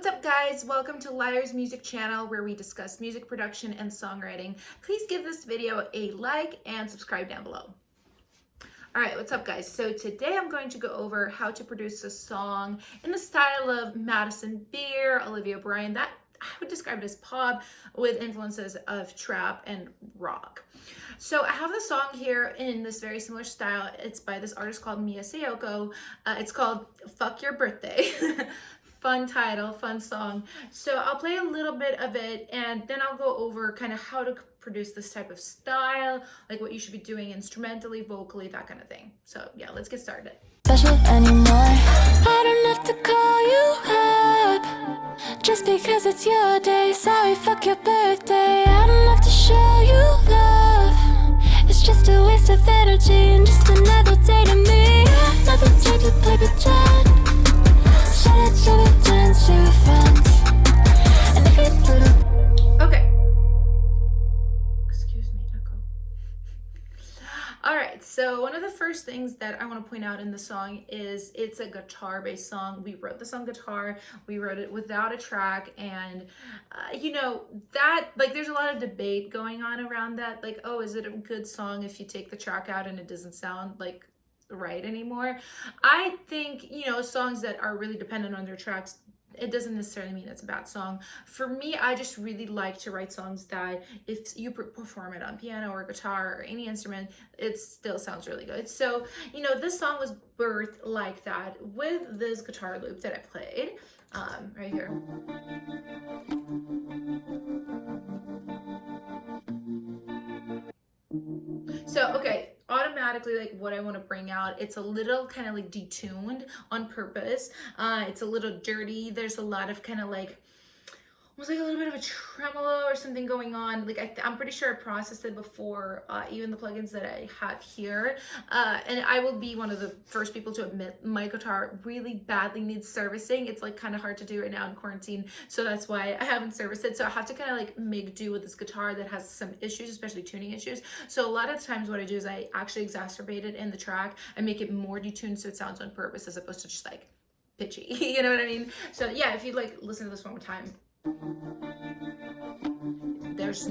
What's up, guys? Welcome to LYRE's music channel where we discuss music production and songwriting. Please give this video a like and subscribe down below. All right, what's up, guys? So today I'm going to go over how to produce a song in the style of Madison Beer, Olivia O'Brien. That I would describe it as pop with influences of trap and rock. So I have the song here in this very similar style. It's by this artist called Mia Sayoko. It's called Fuck Your Birthday. Fun title, fun song. So I'll play a little bit of it and then I'll go over kind of how to produce this type of style, like what you should be doing instrumentally, vocally, that kind of thing. So yeah, let's get started. Special anymore. I don't have to call you up just because it's your day. Sorry, fuck your birthday. I don't have to show you love. It's just a waste of energy and just another day to me. Another day to play pretend. Shout out to the dance your friends. And if it's little. Okay. Excuse me, echo. All right, so one of the first things that I want to point out in the song is it's a guitar-based song. We wrote this on guitar. We wrote it without a track, and you know that there's a lot of debate going on around that. Like, oh, is it a good song if you take the track out and it doesn't sound like right anymore? I think, you know, songs that are really dependent on their tracks, it doesn't necessarily mean it's a bad song. For me, I just really like to write songs that if you perform it on piano or guitar or any instrument, it still sounds really good. So, you know, this song was birthed like that with this guitar loop that I played right here. So, okay, automatically, like what I want to bring out, it's a little kind of like detuned on purpose. It's a little dirty. There's a lot of kind of like almost like a little bit of a tremolo or something going on. Like I'm pretty sure I processed it before, even the plugins that I have here. And I will be one of the first people to admit my guitar really badly needs servicing. It's like kind of hard to do right now in quarantine. So that's why I haven't serviced it. So I have to kind of like make do with this guitar that has some issues, especially tuning issues. So a lot of times what I do is I actually exacerbate it in the track. I make it more detuned so it sounds on purpose as opposed to just like pitchy. You know what I mean? So yeah, if you like listen to this one more time. There's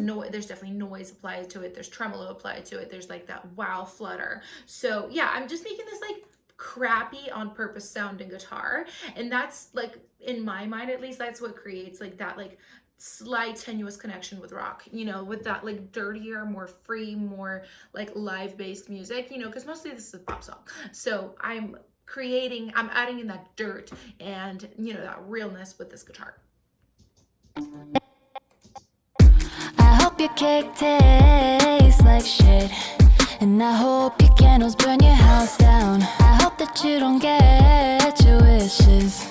definitely noise applied to it. There's tremolo applied to it. There's like that wow flutter. So yeah, I'm just making this like crappy on purpose sounding guitar. And that's like, in my mind at least, that's what creates like that like slight tenuous connection with rock, you know, with that like dirtier, more free, more like live based music, you know, because mostly this is a pop song. So I'm adding in that dirt and, you know, that realness with this guitar. I hope your cake tastes like shit, and I hope your candles burn your house down. I hope that you don't get your wishes.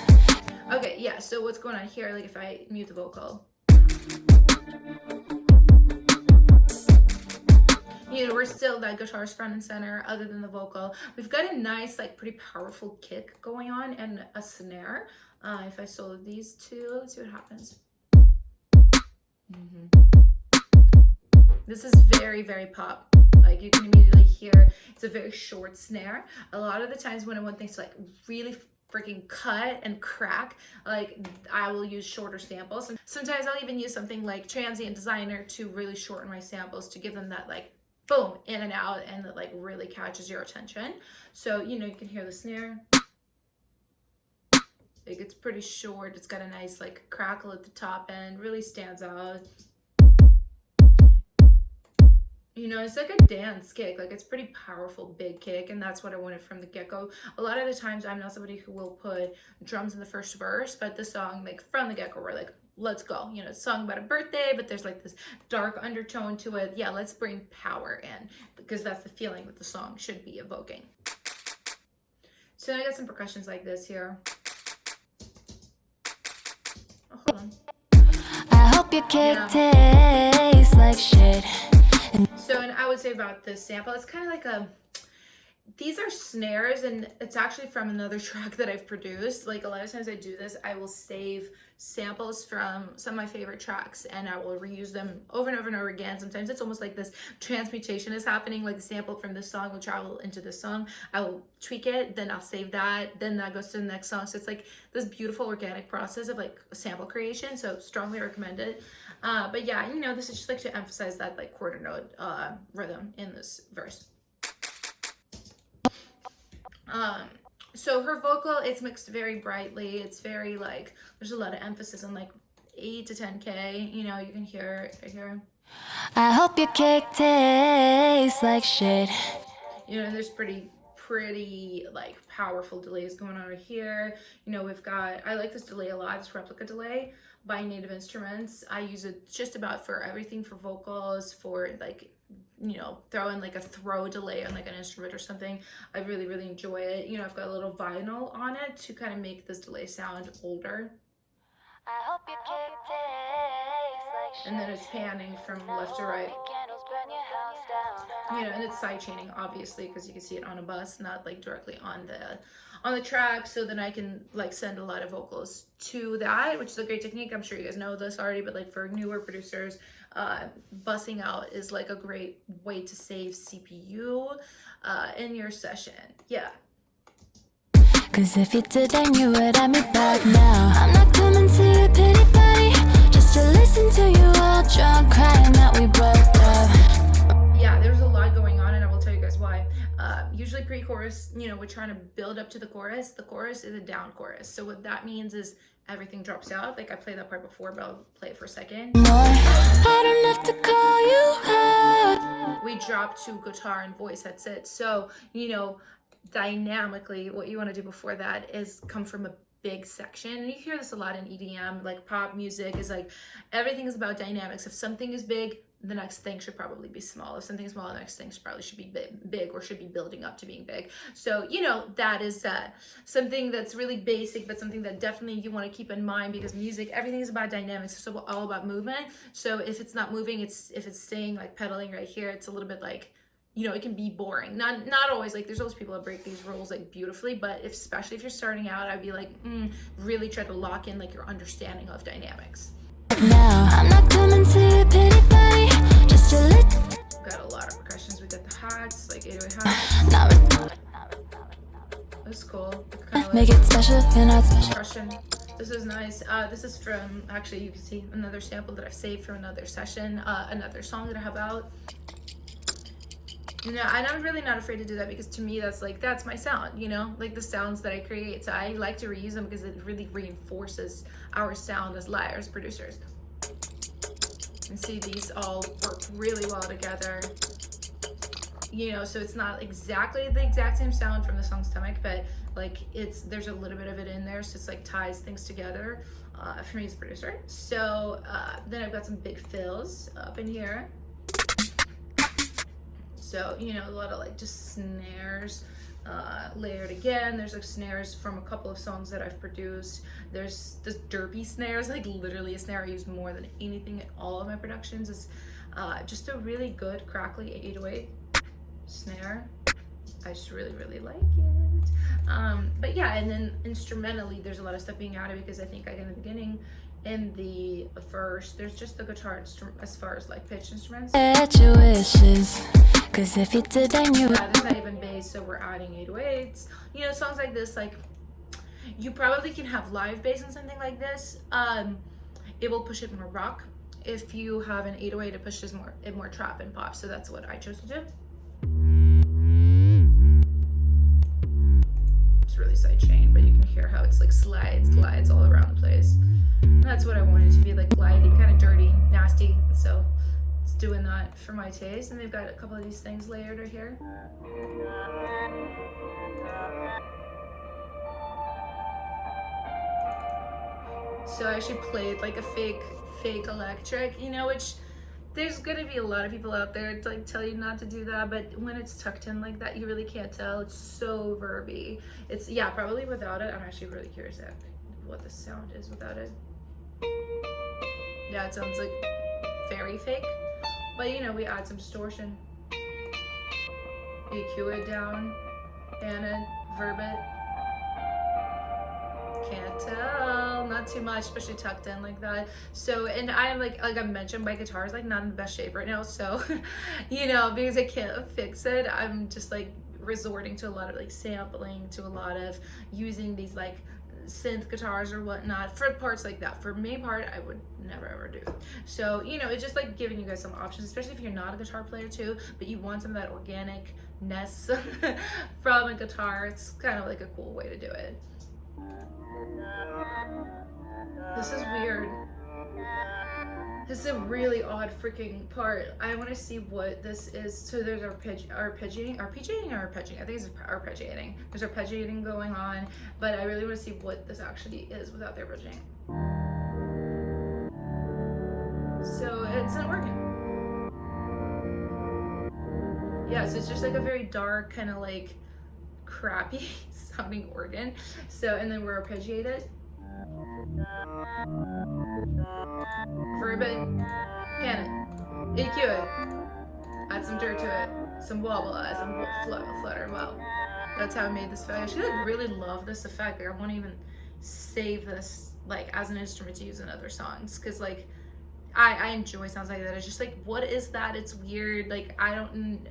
Okay, yeah, so what's going on here, like if I mute the vocal, you know, we're still, that guitar's front and center other than the vocal. We've got a nice, like pretty powerful kick going on and a snare. If I solo these two, let's see what happens. This is very, very pop. Like you can immediately hear it's a very short snare. A lot of the times when I want things to like really freaking cut and crack, like I will use shorter samples. And sometimes I'll even use something like Transient Designer to really shorten my samples to give them that like boom in and out, and that like really catches your attention. So, you know, you can hear the snare. Like it's pretty short. It's got a nice like crackle at the top end, really stands out. You know, it's like a dance kick. Like it's pretty powerful, big kick, and that's what I wanted from the get-go. A lot of the times I'm not somebody who will put drums in the first verse, but the song, like from the get-go, we're like, let's go. You know, it's a song about a birthday, but there's like this dark undertone to it. Yeah, let's bring power in, because that's the feeling that the song should be evoking. So I got some percussions like this here. Oh, hold on. I hope your cake tastes like shit. So, and I would say about this sample, it's kind of like these are snares, and it's actually from another track that I've produced. Like a lot of times I do this, I will save samples from some of my favorite tracks and I will reuse them over and over and over again. Sometimes it's almost like this transmutation is happening, like the sample from this song will travel into this song. I will tweak it, then I'll save that, then that goes to the next song. So it's like this beautiful organic process of like sample creation. So strongly recommend it. But yeah, you know, this is just like to emphasize that like quarter note rhythm in this verse. So her vocal, it's mixed very brightly. It's very like, there's a lot of emphasis on like 8 to 10K, you know, you can hear it. I hope your cake tastes like shit. You know, there's pretty like powerful delays going on right here. You know, we've got, I like this delay a lot, this replica delay by Native Instruments. I use it just about for everything, for vocals, for like, you know, throw in like a throw delay on like an instrument or something. I really, really enjoy it. You know, I've got a little vinyl on it to kind of make this delay sound older. I hope your cake tastes like shit. And then it's panning from left to right. You know, and it's side chaining obviously because you can see it on a bus, not like directly on the track. So then I can like send a lot of vocals to that, which is a great technique. I'm sure you guys know this already, but like for newer producers, bussing out is like a great way to save CPU in your session. Yeah. Cause if you did, then you would have me back now. I'm not coming to your pity party just to listen to you all drunk crying that we broke up. Yeah, there's a lot going on, and I will tell you guys why. Usually pre-chorus, you know, we're trying to build up to the chorus. The chorus is a down chorus. So what that means is everything drops out. Like I played that part before, but I'll play it for a second. I don't have to call you up. We drop to guitar and voice, that's it. So, you know, dynamically, what you want to do before that is come from a big section. And you hear this a lot in EDM, like pop music is like, everything is about dynamics. If something is big, the next thing should probably be small. If something's small, the next thing probably should be big or should be building up to being big. So, you know, that is something that's really basic, but something that definitely you want to keep in mind because music, everything is about dynamics. It's all about movement. So if it's not moving, if it's staying like pedaling right here, it's a little bit like, you know, it can be boring. Not always, like there's always people that break these rules like beautifully, but especially if you're starting out, I'd be like, really try to lock in like your understanding of dynamics. Now I'm not coming to your pity party just to got a lot of percussions. We got the hats, like 808 hats. That's cool. Kind of make it special, you're not special. Percussion. This is nice. This is from, actually you can see another sample that I've saved from another session, another song that I have out. You know, and I'm really not afraid to do that because to me that's like, that's my sound, you know, like the sounds that I create. So I like to reuse them because it really reinforces our sound as LYRE, as producers. And see, these all work really well together. You know, so it's not exactly the exact same sound from the song Stomach, but like there's a little bit of it in there, so it's like ties things together for me as a producer. So then I've got some big fills up in here. So, you know, a lot of like just snares layered again. There's like snares from a couple of songs that I've produced. There's this derpy snares, like literally a snare I use more than anything in all of my productions. It's just a really good crackly 808 snare. I just really, really like it. But yeah, and then instrumentally, there's a lot of stuff being added because I think like in the beginning, in the verse, there's just the guitar instrument as far as like pitch instruments. At your wishes, cause if you did, then you there's not even bass, so we're adding 808s. You know, songs like this, like you probably can have live bass in something like this. It will push it more rock. If you have an 808, it pushes more trap and pop. So that's what I chose to do. It's really sidechain, but you can hear how it's like glides all around the place. And that's what I wanted to be, like gliding, kind of dirty, nasty. So it's doing that for my taste. And they've got a couple of these things layered right here. So I actually played like a fake electric, you know, which there's gonna be a lot of people out there to like tell you not to do that, but when it's tucked in like that, you really can't tell. It's so verby. It's, yeah, probably without it. I'm actually really curious at what the sound is without it. Yeah, it sounds like very fake, but you know, we add some distortion. EQ it down. Hanna, verbit. Can't tell, not too much, especially tucked in like that. So, and I'm like I mentioned, my guitar is like not in the best shape right now. So, you know, because I can't fix it, I'm just like resorting to a lot of like sampling, to a lot of using these like synth guitars or whatnot for parts like that. For main part, I would never ever do. So, you know, it's just like giving you guys some options, especially if you're not a guitar player too, but you want some of that organicness from a guitar. It's kind of like a cool way to do it. This is weird. This is a really odd freaking part. I want to see what this is. So there's arpeggiating. I think it's arpeggiating. There's arpeggiating going on, but I really want to see what this actually is without the arpeggiating. So it's not working. Yeah, so it's just like a very dark, kind of like crappy sounding organ. So, and then we're arpeggiated. Verbit, pan it, EQ it, add some dirt to it, some wobble, add some flutter. Wow, that's how I made this effect. I actually like really love this effect. Like, I want to even save this like as an instrument to use in other songs, because like I enjoy sounds like that. It's just like, what is that? It's weird. Like,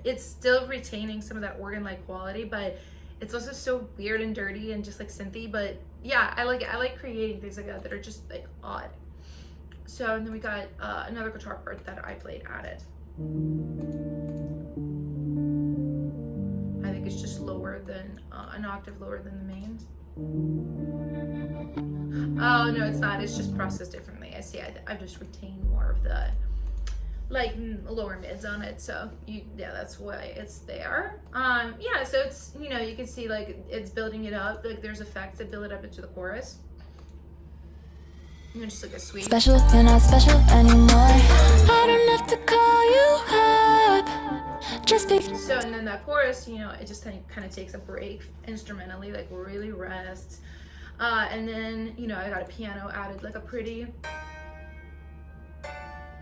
it's still retaining some of that organ like quality, but it's also so weird and dirty and just like synthy. But yeah, I like creating things like that are just like odd. So, and then we got another guitar part that I played added. I think it's just lower than an octave lower than the main. Oh no, it's not. It's just processed differently. I see. I've just retained more of the like lower mids on it. So yeah, that's why it's there. Yeah. So it's, you know, you can see like it's building it up. Like there's effects that build it up into the chorus. You're just like a sweet. Special, you're not special anymore. I don't have to call you up. Just be. So, and then that chorus, you know, it just kind of takes a break instrumentally, like really rests. And then, you know, I got a piano added, like a pretty,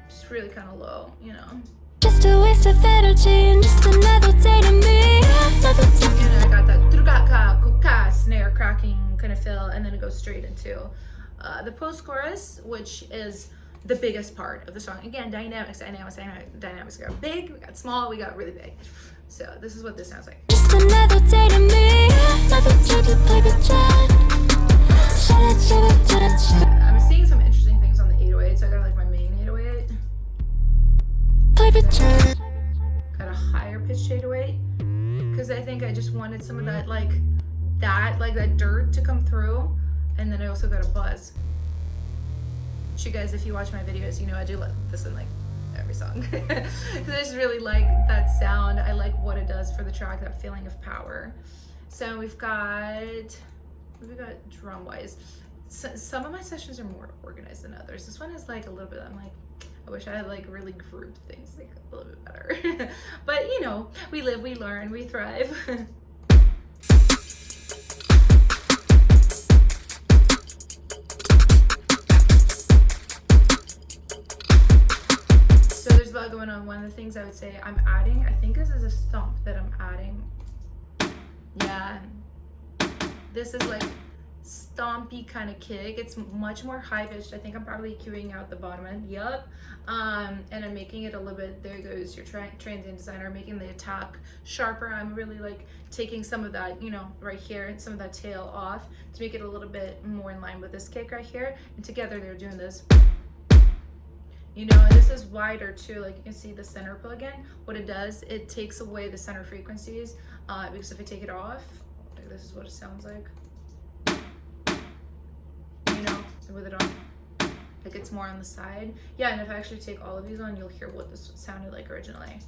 just really kind of low, you know. Just a waste of energy and just another day to me. Another day. And I got that trukaka kuka snare cracking kind of fill, and then it goes straight into the post-chorus, which is the biggest part of the song. Again, dynamics. We got big, we got small, we got really big. So this is what this sounds like. Just another day to me, another day to play pretend. I'm seeing some interesting things on the 808, so I got like my main 808. Play pretend. Got a higher pitched 808, because I think I just wanted some of that like that dirt to come through. And then I also got a buzz. You guys, if you watch my videos, you know I do this in like every song. Because I just really like that sound. I like what it does for the track, that feeling of power. So we've got drum wise. So, some of my sessions are more organized than others. This one is like a little bit, I'm like, I wish I had like really grouped things like a little bit better. But you know, we live, we learn, we thrive. Going on. One of the things I would say I'm adding, I think this is a stomp that I'm adding. Yeah, this is like stompy kind of kick. It's much more high pitched. I think I'm probably EQing out the bottom end. Yup. And I'm making it a little bit, there goes your transient designer, making the attack sharper. I'm really like taking some of that, you know, right here, and some of that tail off to make it a little bit more in line with this kick right here. And together they're doing this. You know, and this is wider too, like you can see the center plug-in. What it does, it takes away the center frequencies, because if I take it off, like this is what it sounds like. You know, with it on, like it's more on the side. Yeah, and if I actually take all of these on, you'll hear what this sounded like originally.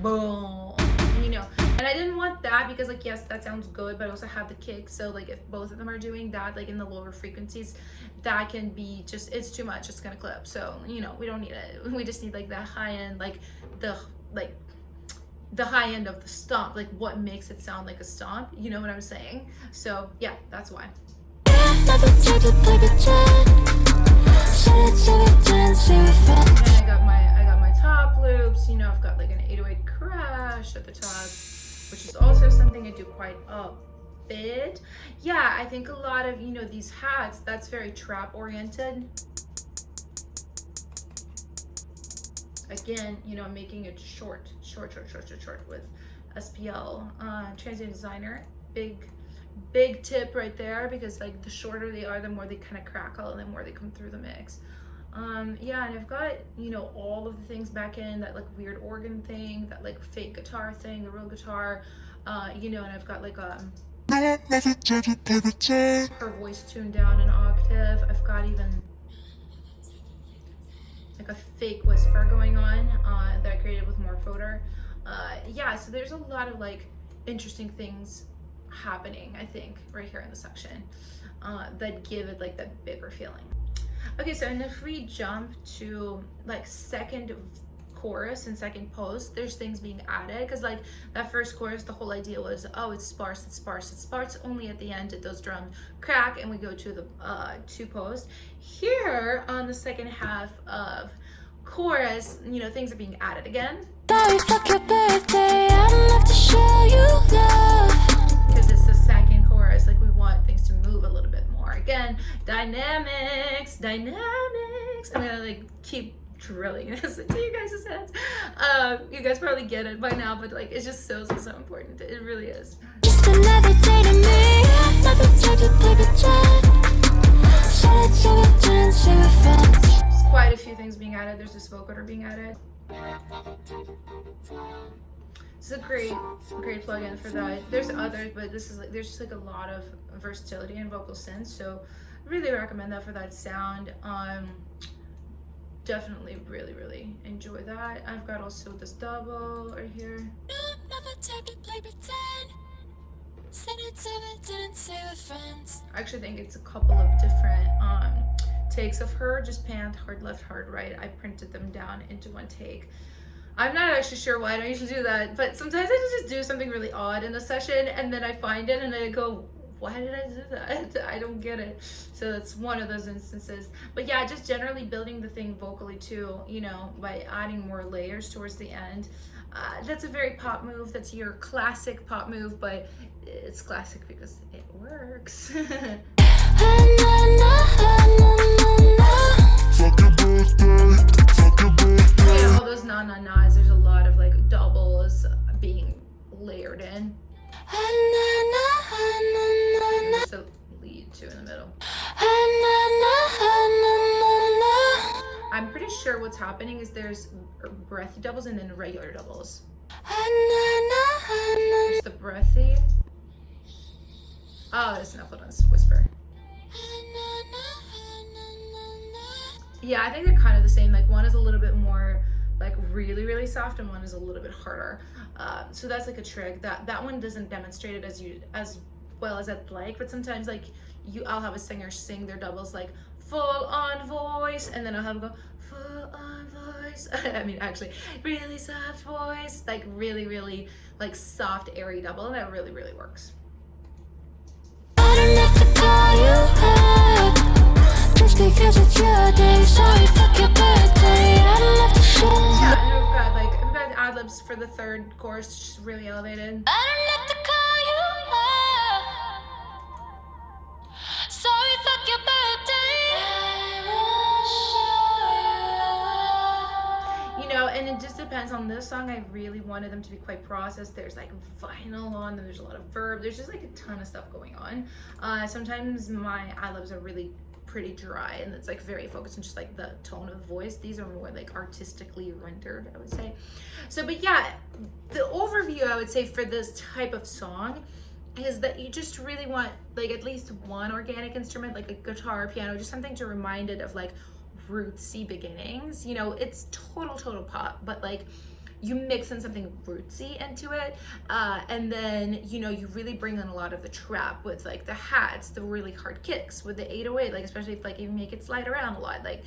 Boom. You know, and I didn't want that because like, yes, that sounds good, but I also have the kick. So like if both of them are doing that, like in the lower frequencies, that can be just, it's too much, it's gonna clip. So, you know, we don't need it. We just need like that high end, like the high end of the stomp, like what makes it sound like a stomp, you know what I'm saying? So yeah, that's why. And I got my top loops, you know, I've got like an 808 crash at the top. which is also something I do quite a bit. Yeah, I think a lot of, you know, these hats, that's very trap oriented. Again, you know, making it short with SPL, transient designer. Big tip right there, because like the shorter they are, the more they kind of crackle and the more they come through the mix. Yeah, and I've got, you know, all of the things back in, that like weird organ thing, that like fake guitar thing, the real guitar, you know, and I've got like her voice tuned down an octave. I've got even like a fake whisper going on that I created with Morphoder. Yeah, so there's a lot of like interesting things happening, I think, right here in the section that give it like that bigger feeling. Okay, so and if we jump to like second chorus and second post, there's things being added, because like that first chorus, the whole idea was, oh, it's sparse, only at the end did those drums crack, and we go to the two post. Here on the second half of chorus, you know, things are being added again. Sorry, fuck your birthday, I'd love to show you love. Because it's the second chorus, like we want things to move a little bit more. Again, dynamics. I'm gonna like keep drilling this into you guys' heads. You guys probably get it by now, but like it's just so important. It really is. Just another day to me, another time to play pretend. There's quite a few things being added. There's this vocoder being added. This is a great plugin for that. There's others, but this is like, there's just like a lot of versatility in vocal synths, so really recommend that for that sound. Definitely really enjoy that. I've got also this double right here. Another time to play pretend. Said it's over, didn't say we're friends. I actually think it's a couple of different takes of her, just panned hard left, hard right. I printed them down into one take. I'm not actually sure why I don't usually do that, but sometimes I just do something really odd in a session and then I find it and I go, why did I do that? I don't get it. So that's one of those instances. But yeah, just generally building the thing vocally too, you know, by adding more layers towards the end. That's a very pop move. That's your classic pop move, but it's classic because it works. Yeah, all those na-na-nas, there's a lot of like doubles being layered in. There's a lead too in the middle. I'm pretty sure what's happening is there's breathy doubles and then regular doubles. There's the breathy. Oh, there's enough. Hold on, it's whisper. Yeah, I think they're kind of the same. Like one is a little bit more like really soft and one is a little bit harder. So that's like a trick. That one doesn't demonstrate it as well as I'd like, but sometimes like I'll have a singer sing their doubles like full on voice, and then I'll have them go full on voice. I mean, actually, really soft voice, like really like soft airy double, and that really works. I don't have to call you up, just because it's your day. Sorry, fuck your birthday. I don't have to show you. Yeah, and we've got ad-libs for the third chorus, just really elevated. I don't have to call you up. Sorry, fuck your birthday. I will show you. You know, and it just depends on this song. I really wanted them to be quite processed. There's like vinyl on them, there's a lot of verb, there's just like a ton of stuff going on. Sometimes my ad-libs are really pretty dry and it's like very focused on just like the tone of voice. These are more like artistically rendered, I would say. So, but yeah, the overview I would say for this type of song is that you just really want like at least one organic instrument, like a guitar or piano, just something to remind it of like rootsy beginnings. You know, it's total pop, but like you mix in something rootsy into it, and then, you know, you really bring in a lot of the trap with like the hats, the really hard kicks with the 808, like especially if like you make it slide around a lot, like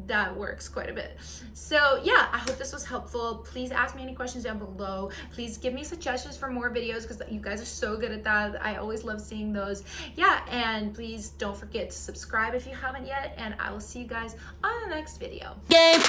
that works quite a bit. So yeah, I hope this was helpful. Please ask me any questions down below. Please give me suggestions for more videos because you guys are so good at that. I always love seeing those. Yeah, and please don't forget to subscribe if you haven't yet, and I will see you guys on the next video. Game.